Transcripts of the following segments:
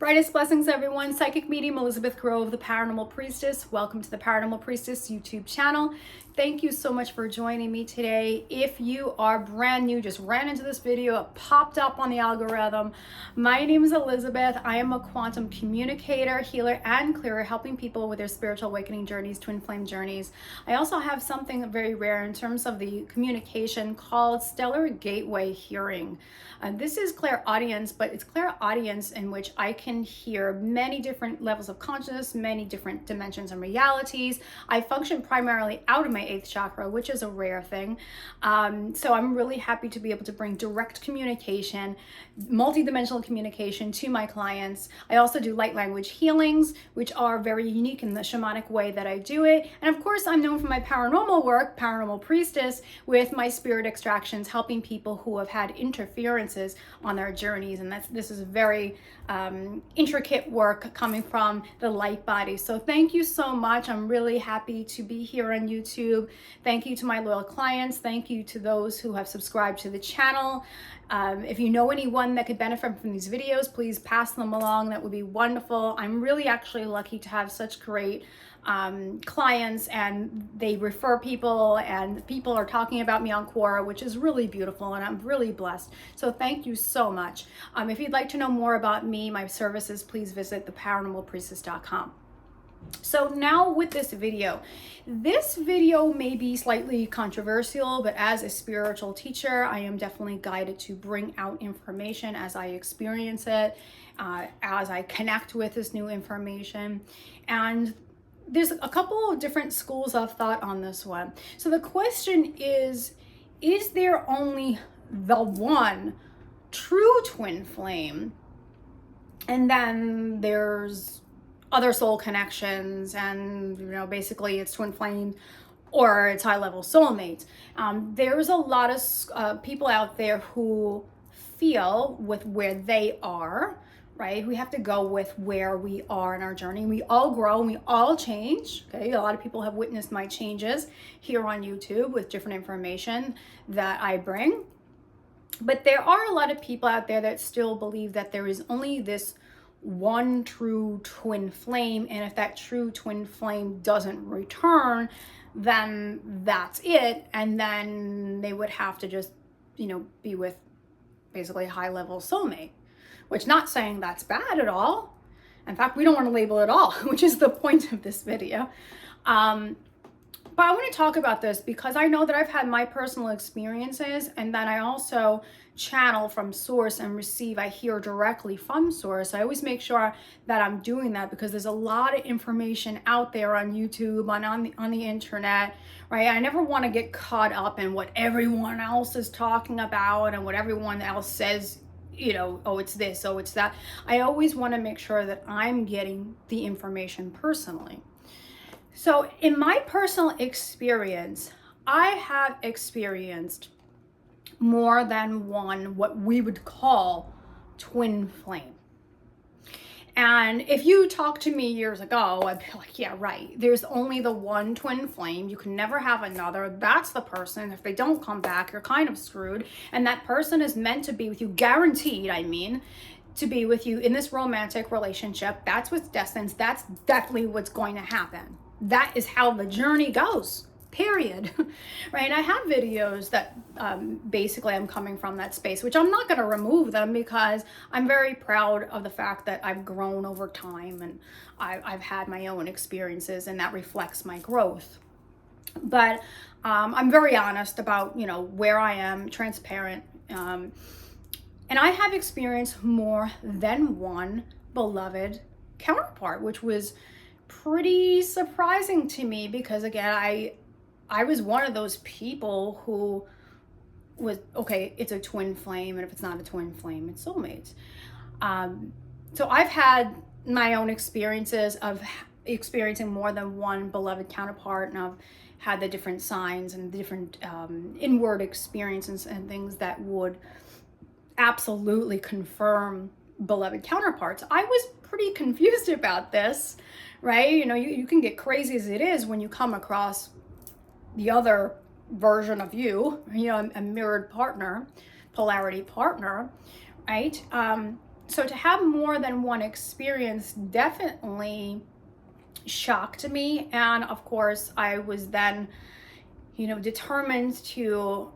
Brightest blessings, everyone. Psychic medium Elizabeth Grove, the Paranormal Priestess. Welcome to the Paranormal Priestess YouTube channel. Thank you so much for joining me today. If you are brand new, just ran into this video, it popped up on the algorithm. My name is Elizabeth. I am a quantum communicator, healer, and clearer, helping people with their spiritual awakening journeys, twin flame journeys. I also have something very rare in terms of the communication called stellar gateway hearing. This is clairaudience, but it's clairaudience in which I can hear many different levels of consciousness, many different dimensions and realities. I function primarily out of my 8th chakra, which is a rare thing. So I'm really happy to be able to bring direct communication, multidimensional communication to my clients. I also do light language healings, which are very unique in the shamanic way that I do it. And of course, I'm known for my paranormal work, Paranormal Priestess, with my spirit extractions, helping people who have had interferences on their journeys. And this is very intricate work coming from the light body. So thank you so much. I'm really happy to be here on YouTube. Thank you to my loyal clients. Thank you to those who have subscribed to the channel. If you know anyone that could benefit from these videos, please pass them along. That would be wonderful. I'm really actually lucky to have such great clients, and they refer people, and people are talking about me on Quora, which is really beautiful, and I'm really blessed. So thank you so much. If you'd like to know more about me, my services, please visit theparanormalpriestess.com. So now with this video may be slightly controversial, but as a spiritual teacher, I am definitely guided to bring out information as I experience it, as I connect with this new information. And there's a couple of different schools of thought on this one. So the question is there only the one true twin flame? And then there's other soul connections, and basically it's twin flame or it's high level soulmates. There's a lot of people out there who feel with where they are, right? We have to go with where we are in our journey. We all grow and we all change. Okay, a lot of people have witnessed my changes here on YouTube with different information that I bring. But there are a lot of people out there that still believe that there is only this one true twin flame, and if that true twin flame doesn't return, then that's it, and then they would have to just be with basically a high level soulmate, which, not saying that's bad at all. In fact, we don't want to label it all, which is the point of this video. But I want to talk about this because I know that I've had my personal experiences, and then I also channel from source and receive, I hear directly from source. I always make sure that I'm doing that because there's a lot of information out there on YouTube, on the internet, right? I never want to get caught up in what everyone else is talking about and what everyone else says, oh, it's this, oh, it's that. I always want to make sure that I'm getting the information personally. So in my personal experience, I have experienced more than one, what we would call twin flame. And if you talked to me years ago, I'd be like, yeah, right. There's only the one twin flame. You can never have another. That's the person. If they don't come back, you're kind of screwed. And that person is meant to be with you, guaranteed, to be with you in this romantic relationship. That's what's destined. That's definitely what's going to happen. That is how the journey goes, period. Right? And I have videos that basically I'm coming from that space, which I'm not going to remove them because I'm very proud of the fact that I've grown over time, and I've had my own experiences, and that reflects my growth. But I'm very honest about, where I am, transparent. And I have experienced more than one beloved counterpart, which was pretty surprising to me because, again, I was one of those people who was, okay, it's a twin flame, and if it's not a twin flame, it's soulmates. So I've had my own experiences of experiencing more than one beloved counterpart, and I've had the different signs and the different inward experiences and things that would absolutely confirm beloved counterparts. I was pretty confused about this, right? You can get crazy as it is when you come across the other version of you, a mirrored partner, polarity partner, right? So to have more than one experience definitely shocked me. And of course, I was then, determined to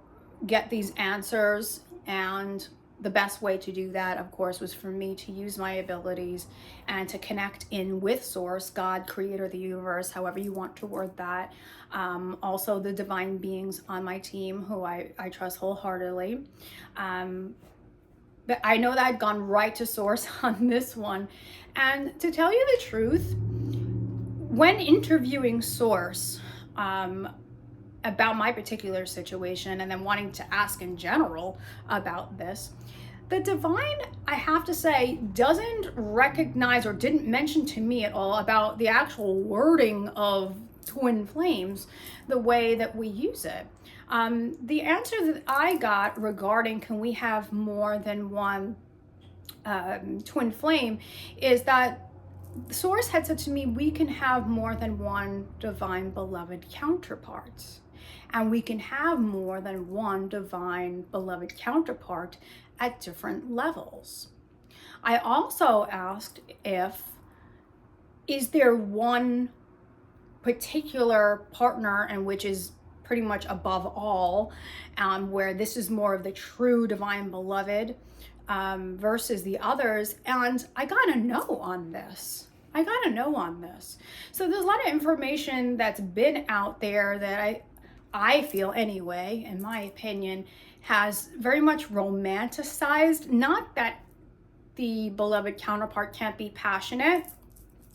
get these answers. And the best way to do that, of course, was for me to use my abilities and to connect in with Source, God, Creator, the universe, however you want to word that. Also, the divine beings on my team, who I trust wholeheartedly. But I know that I'd gone right to Source on this one. And to tell you the truth, when interviewing Source, about my particular situation and then wanting to ask in general about this, the divine, I have to say, doesn't recognize or didn't mention to me at all about the actual wording of twin flames the way that we use it. The answer that I got regarding can we have more than one twin flame is that the Source had said to me, we can have more than one divine beloved counterpart. And we can have more than one divine beloved counterpart at different levels. I also asked is there one particular partner, and which is pretty much above all, where this is more of the true divine beloved versus the others? And I got a no on this. So there's a lot of information that's been out there that I feel anyway, in my opinion, has very much romanticized, not that the beloved counterpart can't be passionate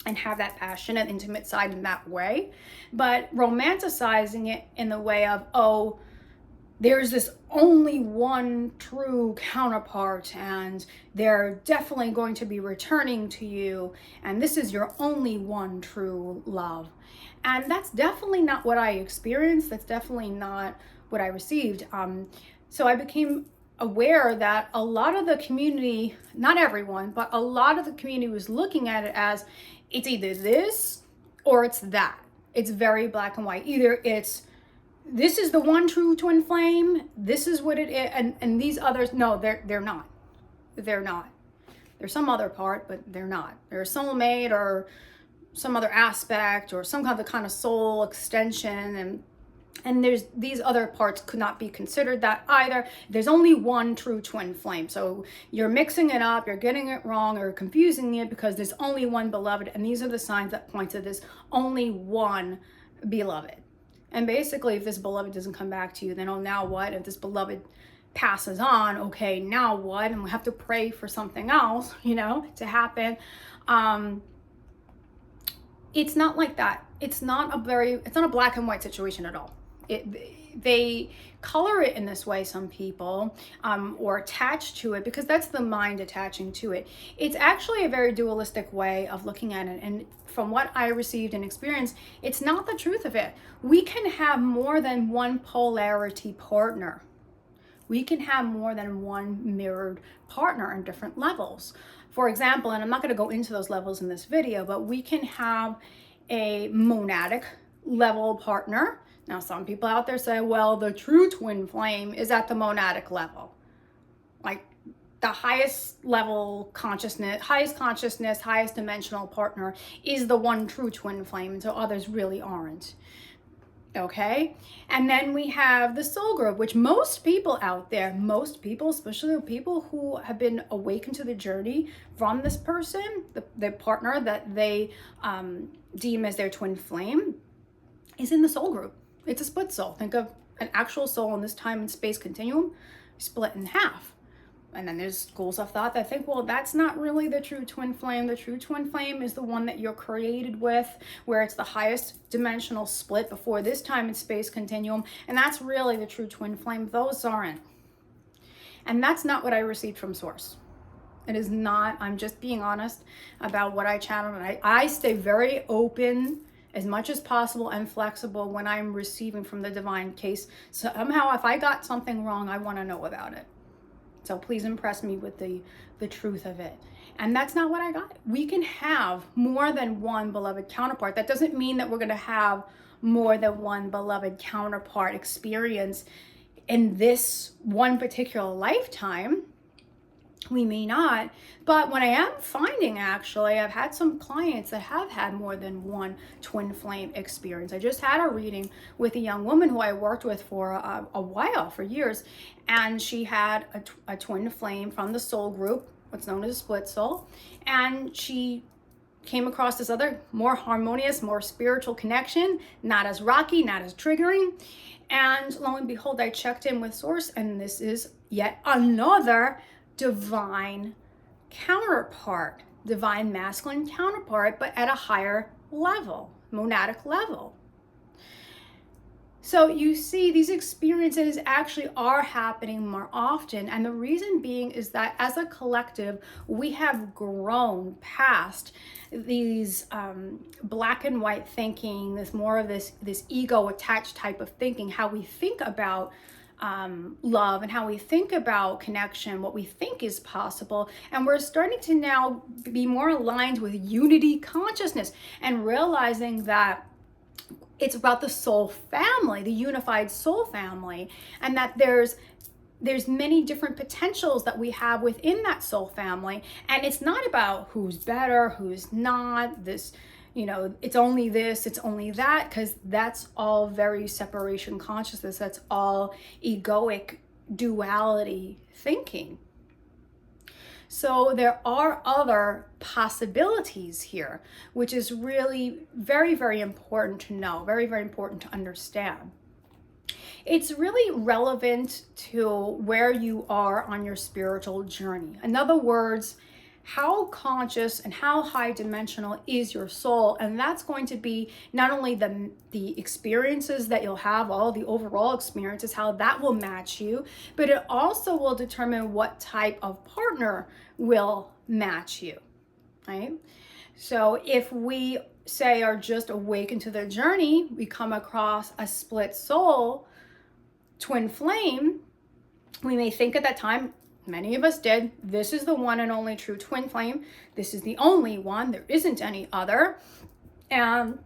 and have that passionate, intimate side in that way, but romanticizing it in the way of, oh, there's this only one true counterpart and they're definitely going to be returning to you and this is your only one true love. And that's definitely not what I experienced. That's definitely not what I received. So I became aware that a lot of the community, not everyone, but a lot of the community was looking at it as it's either this or it's that. It's very black and white. Either this is the one true twin flame, this is what it is, and these others, no, they're not. There's some other part, but they're not. They're a soulmate or some other aspect or some kind of soul extension, and there's these other parts could not be considered that either. There's only one true twin flame. So you're mixing it up, you're getting it wrong or confusing it because there's only one beloved, and these are the signs that point to this only one beloved. And basically, if this beloved doesn't come back to you, then, oh, now what? If this beloved passes on, okay, now what? And we have to pray for something else, to happen. It's not like that. It's not a black and white situation at all. They color it in this way, some people, or attach to it, because that's the mind attaching to it. It's actually a very dualistic way of looking at it. And from what I received and experienced, it's not the truth of it. We can have more than one polarity partner. We can have more than one mirrored partner on different levels. For example, and I'm not going to go into those levels in this video, but we can have a monadic level partner. Now, some people out there say, well, the true twin flame is at the monadic level. Like the highest level consciousness, highest dimensional partner is the one true twin flame, and so others really aren't. Okay? And then we have the soul group, which most people out there, especially people who have been awakened to the journey from this person, the partner that they deem as their twin flame, is in the soul group. It's a split soul. Think of an actual soul in this time and space continuum split in half. And then there's schools of thought that think, well, that's not really the true twin flame. The true twin flame is the one that you're created with, where it's the highest dimensional split before this time and space continuum. And that's really the true twin flame. Those aren't. And that's not what I received from Source. It is not. I'm just being honest about what I channel. And I stay very open as much as possible and flexible when I'm receiving from the divine case. So somehow, if I got something wrong, I want to know about it. So please impress me with the truth of it. And that's not what I got. We can have more than one beloved counterpart. That doesn't mean that we're going to have more than one beloved counterpart experience in this one particular lifetime. We may not, but what I am finding, actually, I've had some clients that have had more than one twin flame experience. I just had a reading with a young woman who I worked with for a while, for years, and she had a twin flame from the soul group, what's known as a split soul, and she came across this other more harmonious, more spiritual connection, not as rocky, not as triggering. And lo and behold, I checked in with Source, and this is yet another divine counterpart, divine masculine counterpart, but at a higher level, monadic level. So you see, these experiences actually are happening more often. And the reason being is that as a collective, we have grown past these black and white thinking, this more of this ego attached type of thinking, how we think about love and how we think about connection, what we think is possible. And we're starting to now be more aligned with unity consciousness and realizing that it's about the soul family, the unified soul family, and that there's many different potentials that we have within that soul family. And it's not about who's better, who's not, this, it's only this, it's only that, because that's all very separation consciousness. That's all egoic duality thinking. So there are other possibilities here, which is really very, very important to know, very, very important to understand. It's really relevant to where you are on your spiritual journey. In other words, how conscious and how high dimensional is your soul? And that's going to be not only the experiences that you'll have, all the overall experiences, how that will match you, but it also will determine what type of partner will match you, right? So if we say are just awakened to the journey, we come across a split soul, twin flame, we may think at that time, many of us did, this is the one and only true twin flame. This is the only one. There isn't any other. And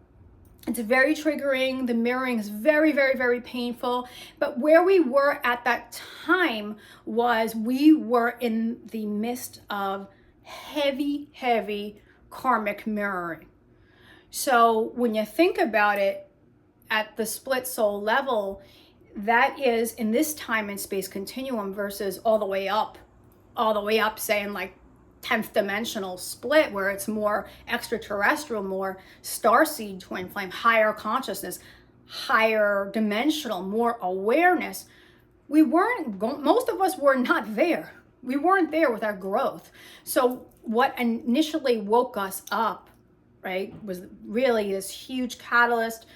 it's very triggering. The mirroring is very, very, very painful. But where we were at that time was we were in the midst of heavy, heavy karmic mirroring. So when you think about it at the split soul level, that is in this time and space continuum versus all the way up, saying like 10th dimensional split, where it's more extraterrestrial, more starseed twin flame, higher consciousness, higher dimensional, more awareness. Most of us were not there. We weren't there with our growth. So what initially woke us up, right, was really this huge catalyst.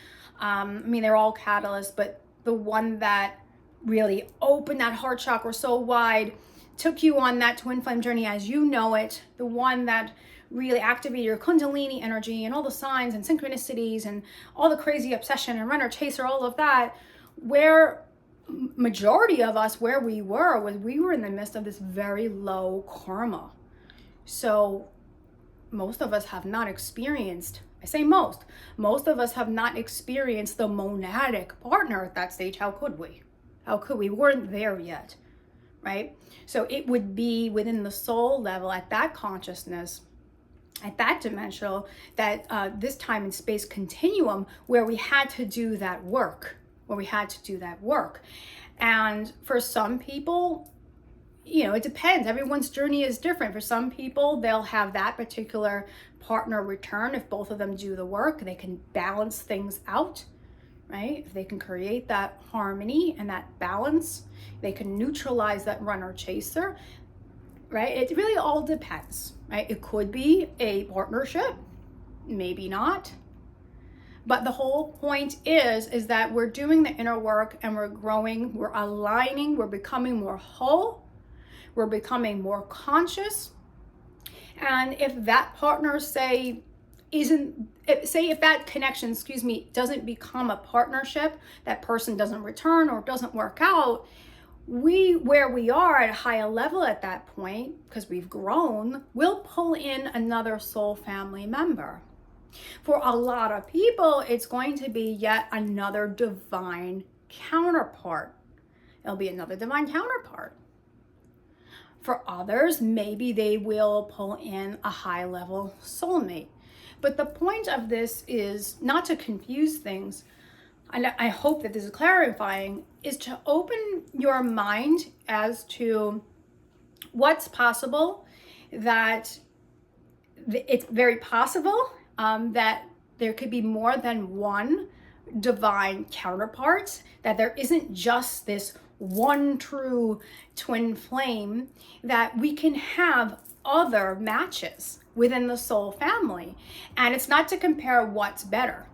They're all catalysts, but the one that really opened that heart chakra so wide, took you on that twin flame journey as you know it, the one that really activated your kundalini energy and all the signs and synchronicities and all the crazy obsession and runner chaser, all of that, where majority of us, where we were in the midst of this very low karma. So most of us have not experienced, I say most of us have not experienced the monadic partner at that stage. How could we? We weren't there yet, right? So it would be within the soul level, at that consciousness, at that dimensional, that this time and space continuum, where we had to do that work, And for some people, it depends. Everyone's journey is different. For some people, they'll have that particular partner return. If both of them do the work, they can balance things out, right? If they can create that harmony and that balance, they can neutralize that runner chaser, right? It really all depends, right? It could be a partnership, maybe not. But the whole point is that we're doing the inner work and we're growing, we're aligning, we're becoming more whole, we're becoming more conscious. And if that partner, if that connection, doesn't become a partnership, that person doesn't return or doesn't work out, where we are at a higher level at that point, because we've grown, we'll pull in another soul family member. For a lot of people, it's going to be yet another divine counterpart. It'll be another divine counterpart. For others, maybe they will pull in a high level soulmate. But the point of this is not to confuse things, and I hope that this is clarifying, is to open your mind as to what's possible, that it's very possible that there could be more than one divine counterpart, that there isn't just this one true twin flame, that we can have other matches within the soul family. And it's not to compare what's better.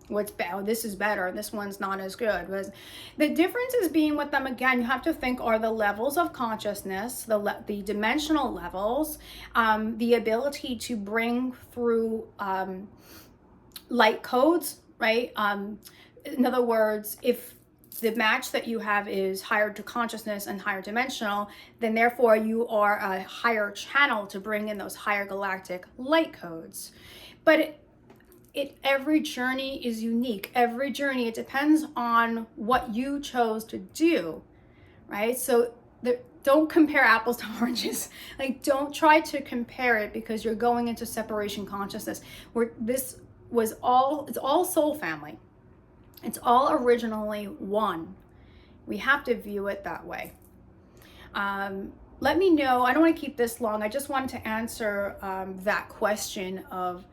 What's better, this is better, this one's not as good. But the difference is being with them, again, you have to think, are the levels of consciousness, the dimensional levels, the ability to bring through light codes, right? In other words, if the match that you have is higher to consciousness and higher dimensional, then therefore you are a higher channel to bring in those higher galactic light codes. But every journey is unique. Every journey, it depends on what you chose to do, right? So don't compare apples to oranges. Like, don't try to compare it, because you're going into separation consciousness, where it's all soul family. It's all originally one. We have to view it that way. Let me know. I don't want to keep this long. I just wanted to answer that question of,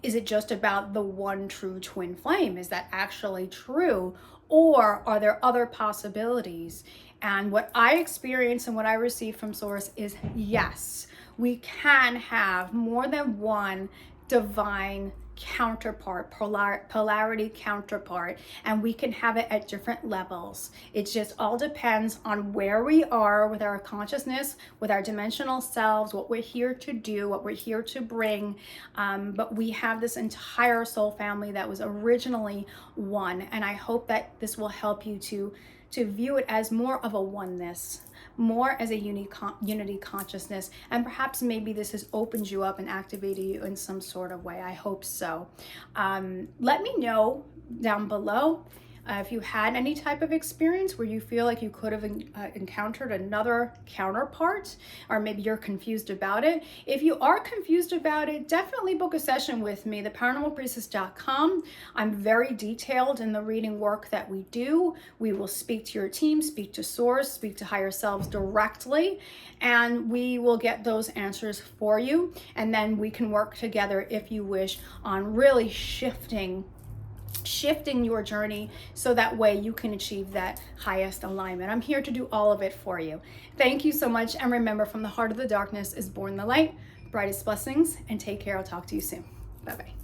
is it just about the one true twin flame? Is that actually true? Or are there other possibilities? And what I experience and what I receive from Source is, yes, we can have more than one divine counterpart, polarity counterpart, and we can have it at different levels. It just all depends on where we are with our consciousness, with our dimensional selves, what we're here to do, what we're here to bring. But we have this entire soul family that was originally one, and I hope that this will help you to view it as more of a oneness, more as a unity consciousness, and perhaps maybe this has opened you up and activated you in some sort of way. I hope so. Let me know down below if you had any type of experience where you feel like you could have encountered another counterpart, or maybe you're confused about it. If you are confused about it, definitely book a session with me, theparanormalpriestess.com. I'm very detailed in the reading work that we do. We will speak to your team, speak to Source, speak to higher selves directly, and we will get those answers for you. And then we can work together, if you wish, on really shifting your journey, so that way you can achieve that highest alignment. I'm here to do all of it for you. Thank you so much, and remember, from the heart of the darkness is born the light. Brightest blessings, and take care. I'll talk to you soon. Bye-bye.